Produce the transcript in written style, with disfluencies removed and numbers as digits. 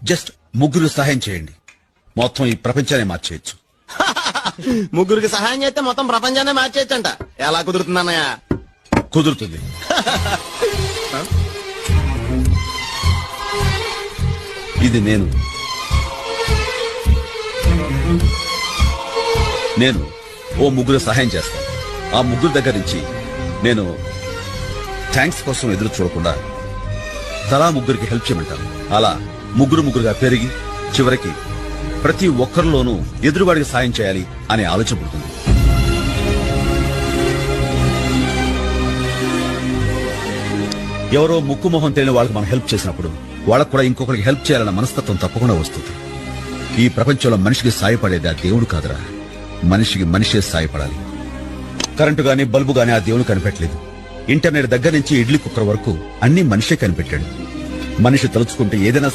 Just ముగ్గురు సహాయం చేయండి, మొత్తం ఈ ప్రపంచాన్ని మార్చేయచ్చు. ముగ్గురికి సహాయం చేస్తే మొత్తం ప్రపంచాన్ని మార్చేయచ్చంట. ఎలా కుదురుతుందన్నయ్య? కుదురుతుంది. ఇది నేను ఓ ముగ్గురు సహాయం చేస్తాను. ఆ ముగ్గురు దగ్గర నుంచి నేను థ్యాంక్స్ కోసం ఎదురు చూడకుండా తలా ముగ్గురికి హెల్ప్ చేయమంటాను. అలా ముగ్గురుగా పెరిగి చివరికి ప్రతి ఒక్కరిలోనూ ఎదురువాడికి సాయం చేయాలి అనే ఆలోచన పుడుతుంది. ఎవరో ముక్కు మొహం తెలియని వాళ్ళకి మనం హెల్ప్ చేసినప్పుడు వాళ్ళకు కూడా ఇంకొకరికి హెల్ప్ చేయాలన్న మనస్తత్వం తప్పకుండా వస్తుంది. ఈ ప్రపంచంలో మనిషికి సాయపడేది ఆ దేవుడు కాదురా, మనిషికి మనిషే సాయపడాలి. కరెంటు గాని బల్బు గాని ఆ దేవుడు కనిపెట్టలేదు. ఇంటర్నెట్ దగ్గర నుంచి ఇడ్లీ కుక్కర్ వరకు అన్ని మనిషే కనిపెట్టాడు. మనిషి తలుచుకుంటే ఏదైనా